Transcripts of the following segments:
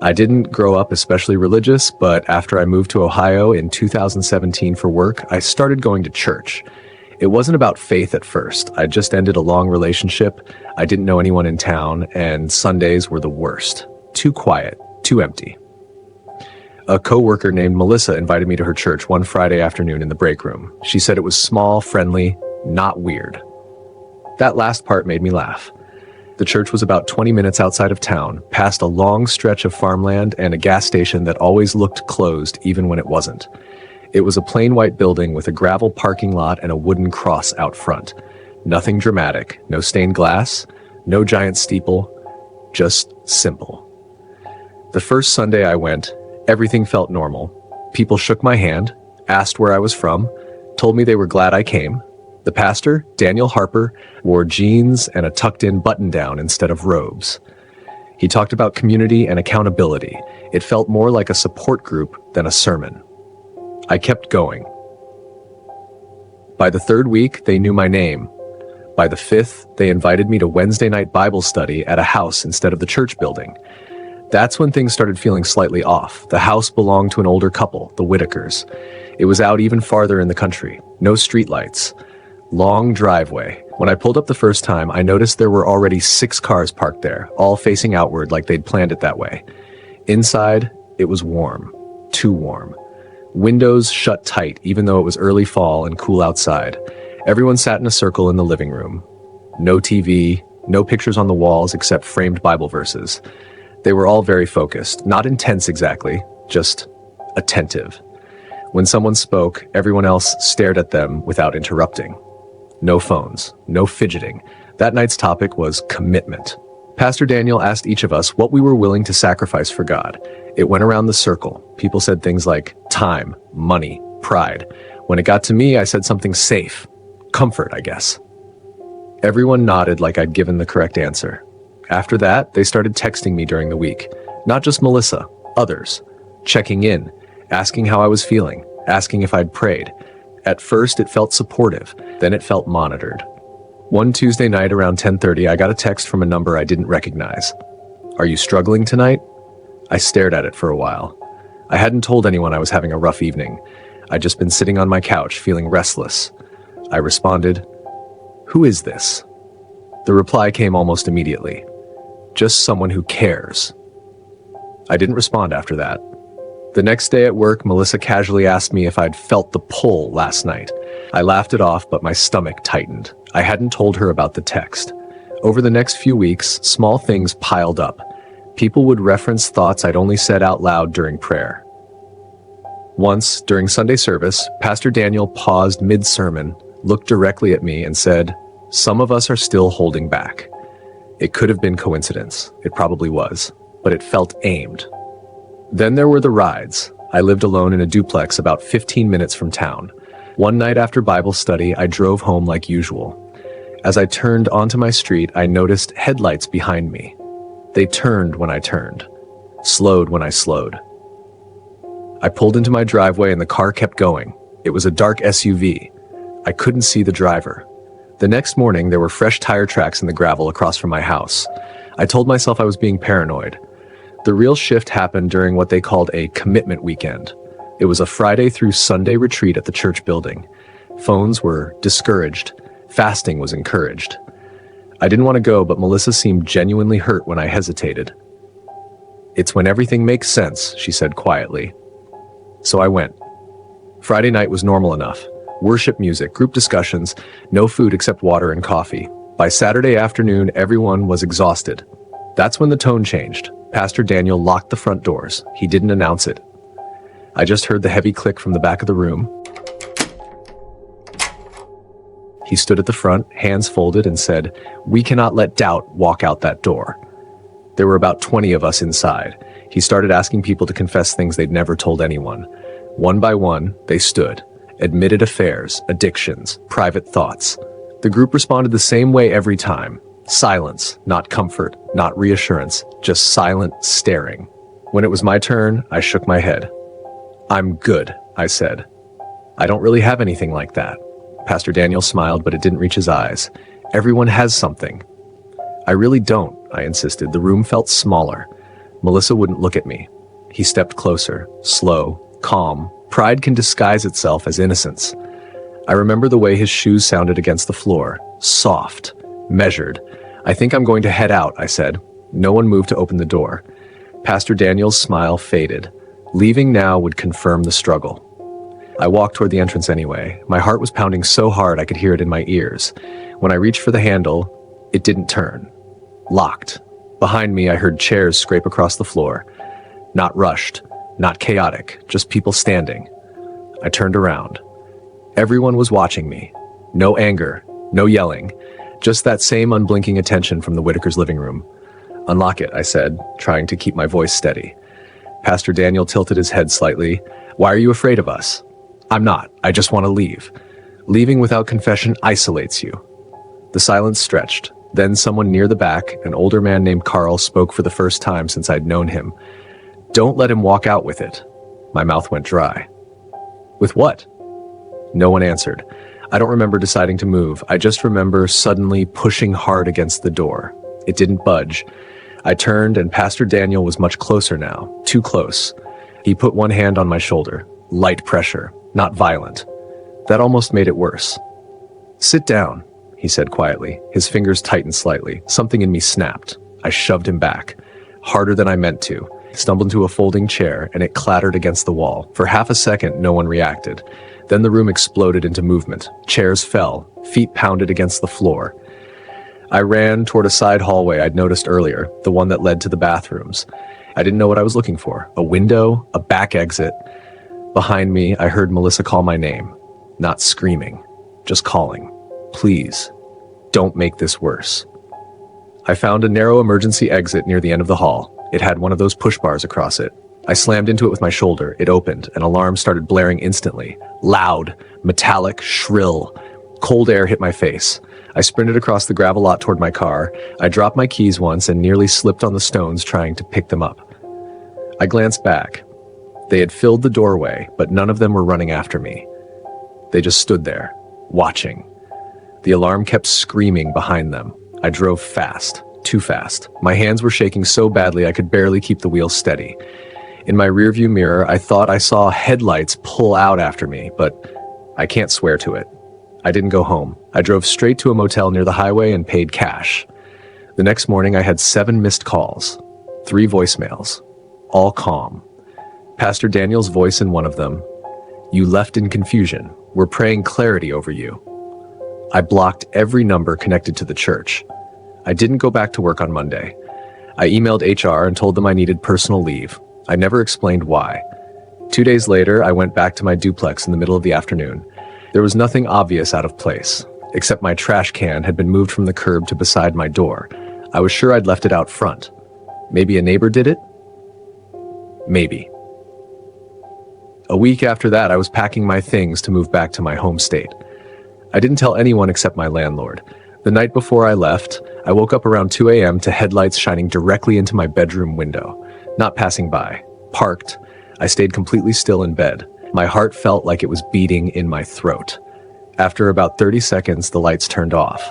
I didn't grow up especially religious, but after I moved to Ohio in 2017 for work, I started going to church. It wasn't about faith at first. I just ended a long relationship. I didn't know anyone in town, and Sundays were the worst. Too quiet, too empty. A coworker named Melissa invited me to her church one Friday afternoon in the break room. She said it was small, friendly, not weird. That last part made me laugh. The church was about 20 minutes outside of town, past a long stretch of farmland and a gas station that always looked closed even when it wasn't. It was a plain white building with a gravel parking lot and a wooden cross out front. Nothing dramatic, no stained glass, no giant steeple, just simple. The first Sunday I went, everything felt normal. People shook my hand, asked where I was from, told me they were glad I came. The pastor, Daniel Harper, wore jeans and a tucked-in button-down instead of robes. He talked about community and accountability. It felt more like a support group than a sermon. I kept going. By the third week, they knew my name. By the fifth, they invited me to Wednesday night Bible study at a house instead of the church building. That's when things started feeling slightly off. The house belonged to an older couple, the Whitakers. It was out even farther in the country. No streetlights. Long driveway. When I pulled up the first time, I noticed there were already 6 cars parked there, all facing outward like they'd planned it that way. Inside, it was warm. Too warm. Windows shut tight, even though it was early fall and cool outside. Everyone sat in a circle in the living room. No TV, no pictures on the walls except framed Bible verses. They were all very focused, not intense exactly, just attentive. When someone spoke, everyone else stared at them without interrupting. No phones, no fidgeting. That night's topic was commitment. Pastor Daniel asked each of us what we were willing to sacrifice for God. It went around the circle. People said things like time, money, pride. When it got to me, I said something safe. Comfort, I guess. Everyone nodded like I'd given the correct answer. After that, they started texting me during the week. Not just Melissa, others. Checking in, asking how I was feeling, asking if I'd prayed. At first, it felt supportive, then it felt monitored. One Tuesday night around 10:30, I got a text from a number I didn't recognize. "Are you struggling tonight?" I stared at it for a while. I hadn't told anyone I was having a rough evening. I'd just been sitting on my couch, feeling restless. I responded, "Who is this?" The reply came almost immediately. "Just someone who cares." I didn't respond after that. The next day at work, Melissa casually asked me if I'd felt the pull last night. I laughed it off, but my stomach tightened. I hadn't told her about the text. Over the next few weeks, small things piled up. People would reference thoughts I'd only said out loud during prayer. Once, during Sunday service, Pastor Daniel paused mid-sermon, looked directly at me and said, "Some of us are still holding back." It could have been coincidence. It probably was, but it felt aimed. Then there were the rides. I lived alone in a duplex about 15 minutes from town. One night after Bible study, I drove home like usual. As I turned onto my street, I noticed headlights behind me. They turned when I turned, slowed when I slowed. I pulled into my driveway and the car kept going. It was a dark SUV. I couldn't see the driver. The next morning, there were fresh tire tracks in the gravel across from my house. I told myself I was being paranoid. The real shift happened during what they called a commitment weekend. It was a Friday through Sunday retreat at the church building. Phones were discouraged. Fasting was encouraged. I didn't want to go, but Melissa seemed genuinely hurt when I hesitated. "It's when everything makes sense," she said quietly. So I went. Friday night was normal enough. Worship music, group discussions, no food except water and coffee. By Saturday afternoon, everyone was exhausted. That's when the tone changed. Pastor Daniel locked the front doors. He didn't announce it. I just heard the heavy click from the back of the room. He stood at the front, hands folded, and said, "We cannot let doubt walk out that door." There were about 20 of us inside. He started asking people to confess things they'd never told anyone. One by one, they stood. Admitted affairs, addictions, private thoughts. The group responded the same way every time. Silence, not comfort, not reassurance, just silent staring. When it was my turn, I shook my head. "I'm good," I said. "I don't really have anything like that." Pastor Daniel smiled, but it didn't reach his eyes. "Everyone has something." "I really don't," I insisted. The room felt smaller. Melissa wouldn't look at me. He stepped closer, slow, calm. Pride can disguise itself as innocence. I remember the way his shoes sounded against the floor. Soft, measured. "I think I'm going to head out," I said. No one moved to open the door. Pastor Daniel's smile faded. Leaving now would confirm the struggle. I walked toward the entrance anyway. My heart was pounding so hard I could hear it in my ears. When I reached for the handle, it didn't turn. Locked. Behind me, I heard chairs scrape across the floor. Not rushed, not chaotic, just people standing. I turned around. Everyone was watching me. No anger, no yelling, just that same unblinking attention from the Whitakers' living room. "Unlock it," I said, trying to keep my voice steady. Pastor Daniel tilted his head slightly. "Why are you afraid of us?" "I'm not. I just want to leave. Leaving without confession isolates you." The silence stretched. Then someone near the back, an older man named Carl, spoke for the first time since I'd known him. "Don't let him walk out with it." My mouth went dry. "With what?" No one answered. I don't remember deciding to move. I just remember suddenly pushing hard against the door. It didn't budge. I turned and Pastor Daniel was much closer now, too close. He put one hand on my shoulder. Light pressure, not violent. That almost made it worse. "Sit down," he said quietly. His fingers tightened slightly. Something in me snapped. I shoved him back, harder than I meant to. Stumbled into a folding chair and it clattered against the wall. For half a second, no one reacted. Then the room exploded into movement. Chairs fell, feet pounded against the floor. I ran toward a side hallway I'd noticed earlier, the one that led to the bathrooms. I didn't know what I was looking for. A window, a back exit. Behind me, I heard Melissa call my name. Not screaming, just calling. "Please, don't make this worse." I found a narrow emergency exit near the end of the hall. It had one of those push bars across it. I slammed into it with my shoulder. It opened. An alarm started blaring instantly. Loud, metallic, shrill. Cold air hit my face. I sprinted across the gravel lot toward my car. I dropped my keys once and nearly slipped on the stones trying to pick them up. I glanced back. They had filled the doorway, but none of them were running after me. They just stood there, watching. The alarm kept screaming behind them. I drove fast, too fast. My hands were shaking so badly I could barely keep the wheel steady. In my rearview mirror, I thought I saw headlights pull out after me, but I can't swear to it. I didn't go home. I drove straight to a motel near the highway and paid cash. The next morning, I had 7 missed calls, 3 voicemails, all calm. Pastor Daniel's voice in one of them. "You left in confusion. We're praying clarity over you." I blocked every number connected to the church. I didn't go back to work on Monday. I emailed HR and told them I needed personal leave. I never explained why. 2 days later, I went back to my duplex in the middle of the afternoon. There was nothing obvious out of place, except my trash can had been moved from the curb to beside my door. I was sure I'd left it out front. Maybe a neighbor did it? Maybe. A week after that, I was packing my things to move back to my home state. I didn't tell anyone except my landlord. The night before I left, I woke up around 2 a.m. to headlights shining directly into my bedroom window. Not passing by. Parked. I stayed completely still in bed. My heart felt like it was beating in my throat. After about 30 seconds, the lights turned off.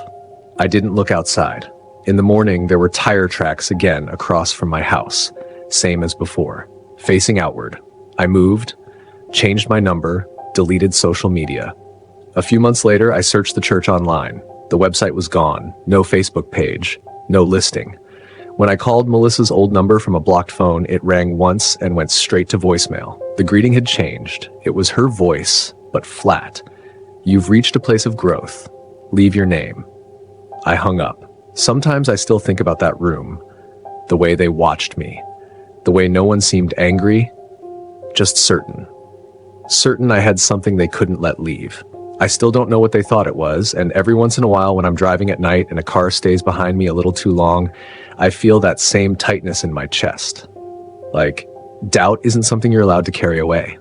I didn't look outside. In the morning, there were tire tracks again across from my house. Same as before. Facing outward. I moved, changed my number, deleted social media. A few months later, I searched the church online. The website was gone. No Facebook page. No listing. When I called Melissa's old number from a blocked phone, it rang once and went straight to voicemail. The greeting had changed. It was her voice, but flat. "You've reached a place of growth. Leave your name." I hung up. Sometimes I still think about that room. The way they watched me. The way no one seemed angry. Just certain. Certain I had something they couldn't let leave. I still don't know what they thought it was, and every once in a while when I'm driving at night and a car stays behind me a little too long, I feel that same tightness in my chest. Like, doubt isn't something you're allowed to carry away.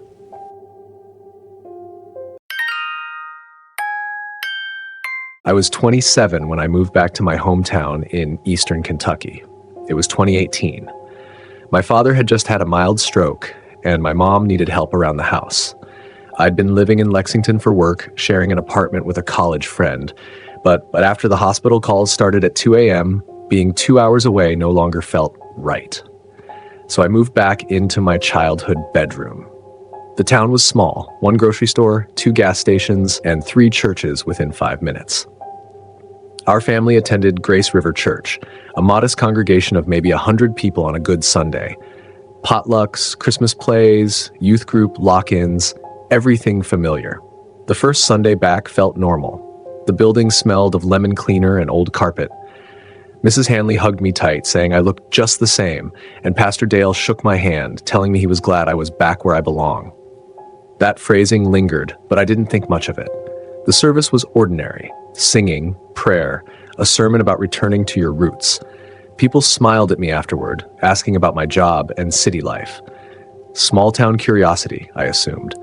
I was 27 when I moved back to my hometown in eastern Kentucky. It was 2018. My father had just had a mild stroke, and my mom needed help around the house. I'd been living in Lexington for work, sharing an apartment with a college friend. But after the hospital calls started at 2 a.m., being 2 hours away no longer felt right. So I moved back into my childhood bedroom. The town was small, 1 grocery store, 2 gas stations, and 3 churches within 5 minutes. Our family attended Grace River Church, a modest congregation of maybe 100 people on a good Sunday. Potlucks, Christmas plays, youth group lock-ins, everything familiar. The first Sunday back felt normal. The building smelled of lemon cleaner and old carpet. Mrs. Hanley hugged me tight, saying I looked just the same, and Pastor Dale shook my hand, telling me he was glad I was back where I belong. That phrasing lingered, but I didn't think much of it. The service was ordinary. Singing, prayer, a sermon about returning to your roots. People smiled at me afterward, asking about my job and city life. Small-town curiosity, I assumed.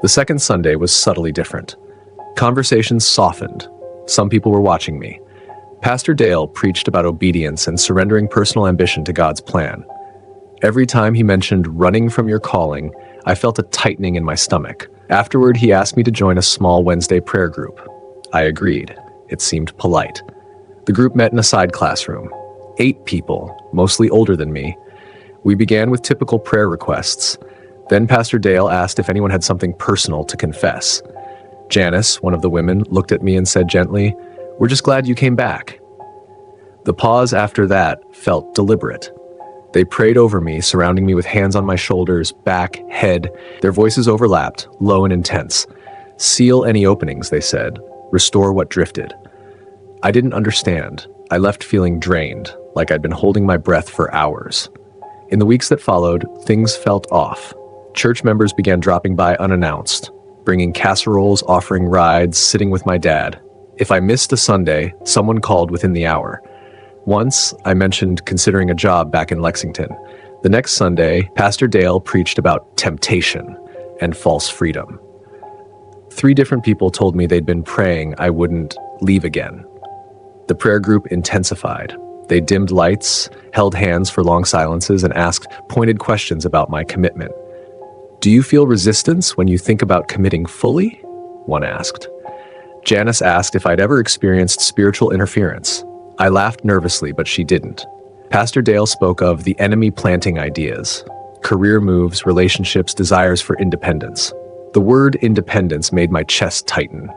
The second Sunday was subtly different. Conversations softened. Some people were watching me. Pastor Dale preached about obedience and surrendering personal ambition to God's plan. Every time he mentioned running from your calling, I felt a tightening in my stomach. Afterward, he asked me to join a small Wednesday prayer group. I agreed. It seemed polite. The group met in a side classroom. 8 people, mostly older than me. We began with typical prayer requests. Then Pastor Dale asked if anyone had something personal to confess. Janice, one of the women, looked at me and said gently, "We're just glad you came back." The pause after that felt deliberate. They prayed over me, surrounding me with hands on my shoulders, back, head. Their voices overlapped, low and intense. "Seal any openings," they said. "Restore what drifted." I didn't understand. I left feeling drained, like I'd been holding my breath for hours. In the weeks that followed, things felt off. Church members began dropping by unannounced, bringing casseroles, offering rides, sitting with my dad. If I missed a Sunday, someone called within the hour. Once, I mentioned considering a job back in Lexington. The next Sunday, Pastor Dale preached about temptation and false freedom. 3 different people told me they'd been praying I wouldn't leave again. The prayer group intensified. They dimmed lights, held hands for long silences, and asked pointed questions about my commitment. "Do you feel resistance when you think about committing fully?" one asked. Janice asked if I'd ever experienced spiritual interference. I laughed nervously, but she didn't. Pastor Dale spoke of the enemy planting ideas, career moves, relationships, desires for independence. The word independence made my chest tighten.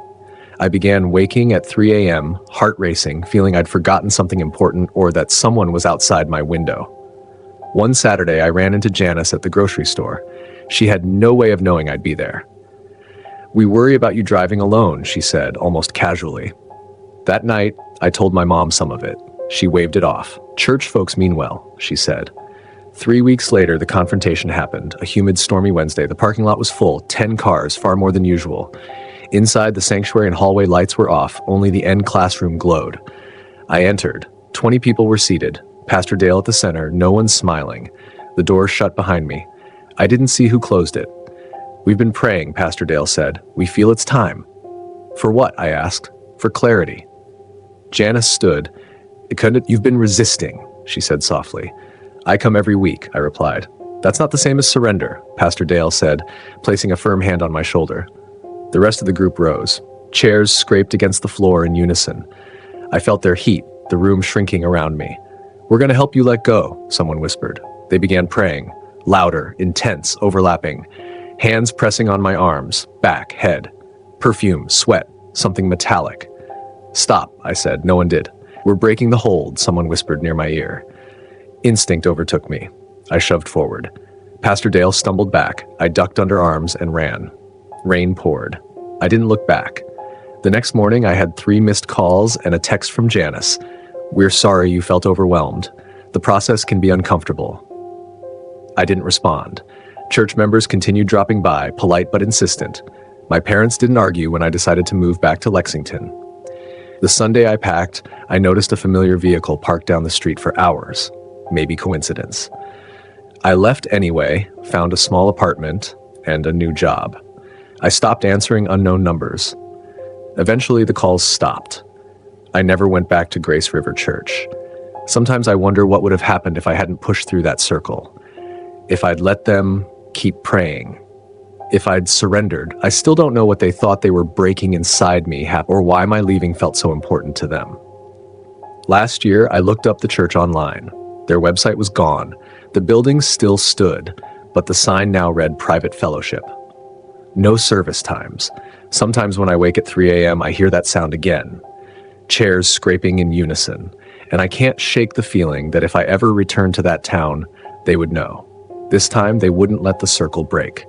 I began waking at 3 a.m., heart racing, feeling I'd forgotten something important or that someone was outside my window. One Saturday, I ran into Janice at the grocery store. She had no way of knowing I'd be there. "We worry about you driving alone," she said, almost casually. That night, I told my mom some of it. She waved it off. "Church folks mean well," she said. 3 weeks later, the confrontation happened. A humid, stormy Wednesday. The parking lot was full, 10 cars, far more than usual. Inside, the sanctuary and hallway lights were off. Only the end classroom glowed. I entered. 20 people were seated. Pastor Dale at the center, no one smiling. The door shut behind me. I didn't see who closed it. "We've been praying," Pastor Dale said. "We feel it's time." "For what?" I asked. "For clarity." Janice stood. "You've been resisting," she said softly. "I come every week," I replied. "That's not the same as surrender," Pastor Dale said, placing a firm hand on my shoulder. The rest of the group rose. Chairs scraped against the floor in unison. I felt their heat, the room shrinking around me. "We're going to help you let go," someone whispered. They began praying, louder, intense, overlapping. Hands pressing on my arms, back, head. Perfume, sweat, something metallic. "Stop," I said. No one did. "We're breaking the hold," someone whispered near my ear. Instinct overtook me. I shoved forward. Pastor Dale stumbled back. I ducked under arms and ran. Rain poured. I didn't look back. The next morning, I had 3 missed calls and a text from Janice. "We're sorry you felt overwhelmed. The process can be uncomfortable." I didn't respond. Church members continued dropping by, polite but insistent. My parents didn't argue when I decided to move back to Lexington. The Sunday I packed, I noticed a familiar vehicle parked down the street for hours. Maybe coincidence. I left anyway, found a small apartment, and a new job. I stopped answering unknown numbers. Eventually, the calls stopped. I never went back to Grace River Church. Sometimes I wonder what would have happened if I hadn't pushed through that circle. If I'd let them keep praying. If I'd surrendered. I still don't know what they thought they were breaking inside me or why my leaving felt so important to them. Last year, I looked up the church online. Their website was gone. The building still stood, but the sign now read Private Fellowship. No service times. Sometimes when I wake at 3 a.m., I hear that sound again. Chairs scraping in unison, and I can't shake the feeling that if I ever returned to that town, they would know. This time, they wouldn't let the circle break.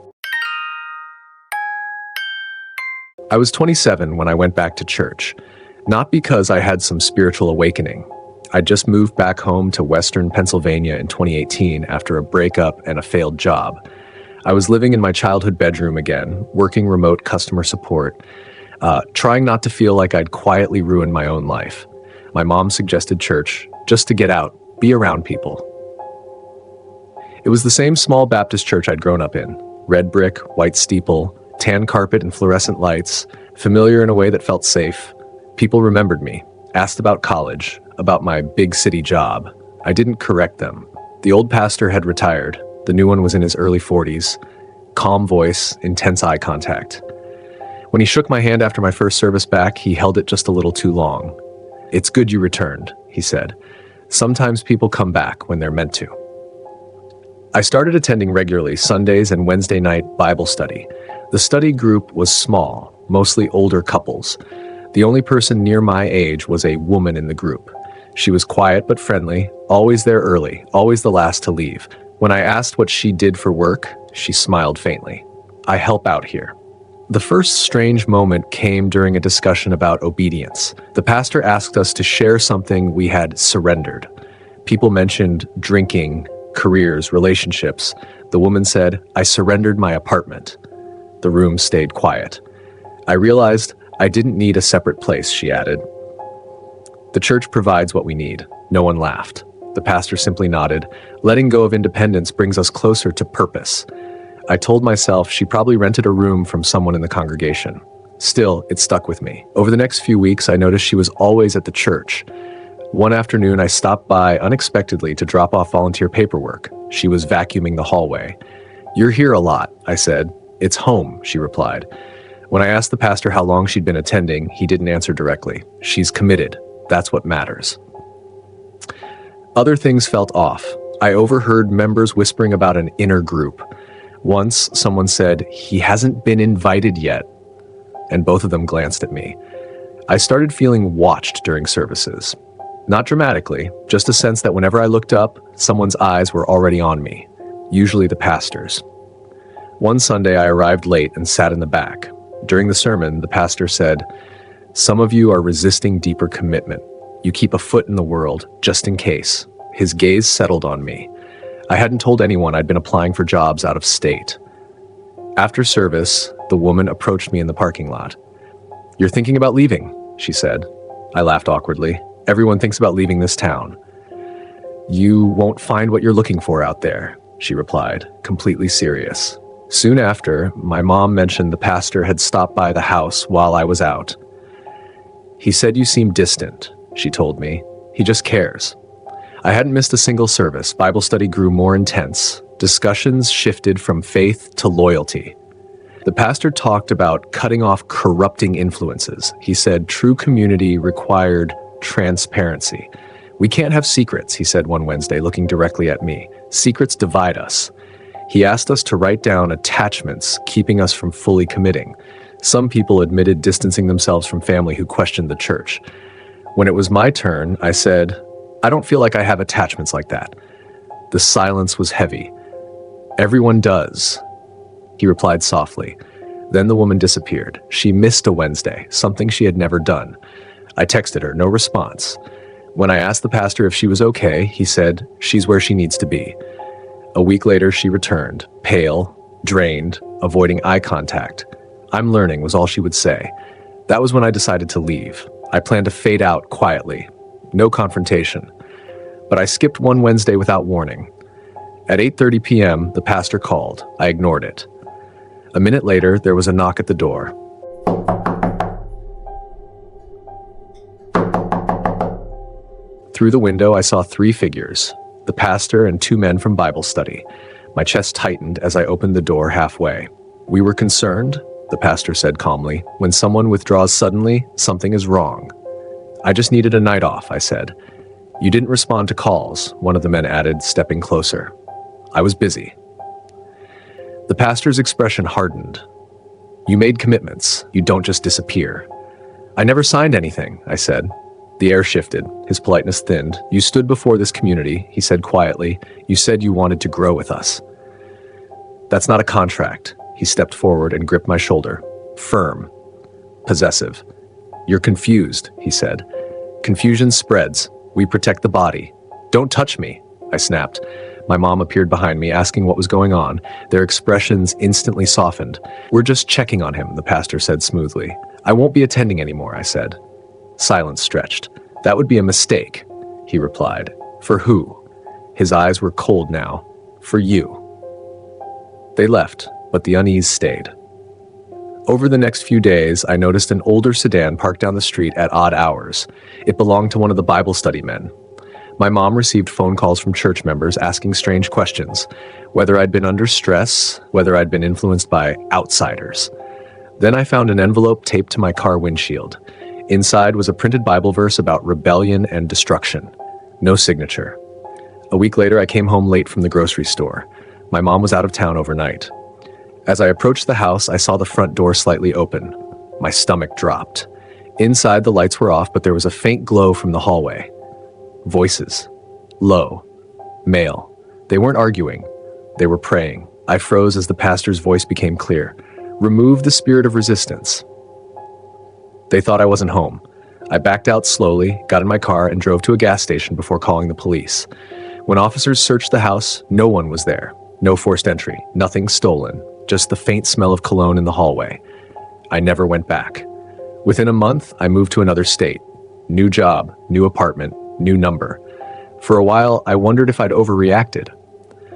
I was 27 when I went back to church, not because I had some spiritual awakening. I just moved back home to Western Pennsylvania in 2018 after a breakup and a failed job. I was living in my childhood bedroom again, working remote customer support, trying not to feel like I'd quietly ruined my own life. My mom suggested church, just to get out, be around people. It was the same small Baptist church I'd grown up in. Red brick, white steeple, tan carpet and fluorescent lights, familiar in a way that felt safe. People remembered me, asked about college, about my big city job. I didn't correct them. The old pastor had retired. The new one was in his early 40s. Calm voice, intense eye contact. When he shook my hand after my first service back, he held it just a little too long. "It's good you returned," he said. "Sometimes people come back when they're meant to." I started attending regularly Sundays and Wednesday night Bible study. The study group was small, mostly older couples. The only person near my age was a woman in the group. She was quiet but friendly, always there early, always the last to leave. When I asked what she did for work, she smiled faintly. "I help out here." The first strange moment came during a discussion about obedience. The pastor asked us to share something we had surrendered. People mentioned drinking, careers, relationships. The woman said, "I surrendered my apartment." The room stayed quiet. I realized I didn't need a separate place, she added. "The church provides what we need." No one laughed. The pastor simply nodded. Letting go of independence brings us closer to purpose. I told myself she probably rented a room from someone in the congregation. Still, it stuck with me. Over the next few weeks, I noticed she was always at the church. One afternoon, I stopped by unexpectedly to drop off volunteer paperwork. She was vacuuming the hallway. "You're here a lot," I said. "It's home," she replied. When I asked the pastor how long she'd been attending, he didn't answer directly. "She's committed. That's what matters." Other things felt off. I overheard members whispering about an inner group. Once, someone said, "He hasn't been invited yet," and both of them glanced at me. I started feeling watched during services. Not dramatically, just a sense that whenever I looked up, someone's eyes were already on me, usually the pastor's. One Sunday, I arrived late and sat in the back. During the sermon, the pastor said, "Some of you are resisting deeper commitment. You keep a foot in the world, just in case." His gaze settled on me. I hadn't told anyone I'd been applying for jobs out of state. After service, the woman approached me in the parking lot. "You're thinking about leaving," she said. I laughed awkwardly. "Everyone thinks about leaving this town." "You won't find what you're looking for out there," she replied, completely serious. Soon after, my mom mentioned the pastor had stopped by the house while I was out. "He said you seem distant," she told me. "He just cares." I hadn't missed a single service. Bible study grew more intense. Discussions shifted from faith to loyalty. The pastor talked about cutting off corrupting influences. He said true community required transparency. "We can't have secrets," he said one Wednesday, looking directly at me. "Secrets divide us." He asked us to write down attachments keeping us from fully committing. Some people admitted distancing themselves from family who questioned the church. When it was my turn, I said, "I don't feel like I have attachments like that." The silence was heavy. "Everyone does," he replied softly. Then the woman disappeared. She missed a Wednesday, something she had never done. I texted her, no response. When I asked the pastor if she was okay, he said, "She's where she needs to be." A week later, she returned, pale, drained, avoiding eye contact. "I'm learning," was all she would say. That was when I decided to leave. I planned to fade out quietly. No confrontation. But I skipped one Wednesday without warning. At 8:30 p.m., the pastor called. I ignored it. A minute later, there was a knock at the door. Through the window, I saw 3 figures, the pastor and 2 men from Bible study. My chest tightened as I opened the door halfway. "We were concerned," the pastor said calmly. "When someone withdraws suddenly, something is wrong." "I just needed a night off," I said. "You didn't respond to calls," one of the men added, stepping closer. I was busy. The pastor's expression hardened. You made commitments. You don't just disappear. I never signed anything, I said. The air shifted. His politeness thinned. You stood before this community, he said quietly. You said you wanted to grow with us. That's not a contract. He stepped forward and gripped my shoulder. Firm. Possessive. You're confused, he said. Confusion spreads. We protect the body. Don't touch me, I snapped. My mom appeared behind me, asking what was going on. Their expressions instantly softened. We're just checking on him, the pastor said smoothly. I won't be attending anymore, I said. Silence stretched. That would be a mistake, he replied. For who? His eyes were cold now. For you. They left, but the unease stayed. Over the next few days, I noticed an older sedan parked down the street at odd hours. It belonged to one of the Bible study men. My mom received phone calls from church members asking strange questions, whether I'd been under stress, whether I'd been influenced by outsiders. Then I found an envelope taped to my car windshield. Inside was a printed Bible verse about rebellion and destruction. No signature. A week later, I came home late from the grocery store. My mom was out of town overnight. As I approached the house, I saw the front door slightly open. My stomach dropped. Inside, the lights were off, but there was a faint glow from the hallway. Voices. Low. Male. They weren't arguing. They were praying. I froze as the pastor's voice became clear. Remove the spirit of resistance. They thought I wasn't home. I backed out slowly, got in my car, and drove to a gas station before calling the police. When officers searched the house, no one was there. No forced entry. Nothing stolen. Just the faint smell of cologne in the hallway. I never went back. Within a month, I moved to another state. New job, new apartment, new number. For a while, I wondered if I'd overreacted.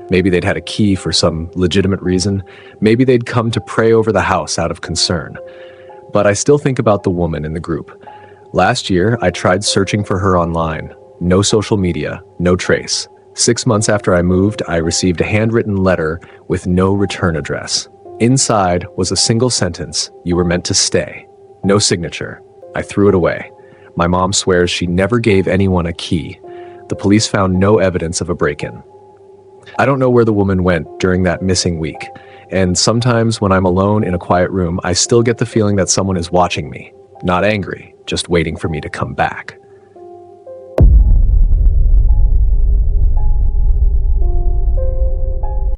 Maybe they'd had a key for some legitimate reason. Maybe they'd come to pray over the house out of concern. But I still think about the woman in the group. Last year, I tried searching for her online. No social media, no trace. 6 months after I moved, I received a handwritten letter with no return address. Inside was a single sentence, "You were meant to stay." No signature. I threw it away. My mom swears she never gave anyone a key. The police found no evidence of a break-in. I don't know where the woman went during that missing week, and sometimes when I'm alone in a quiet room, I still get the feeling that someone is watching me. Not angry, just waiting for me to come back.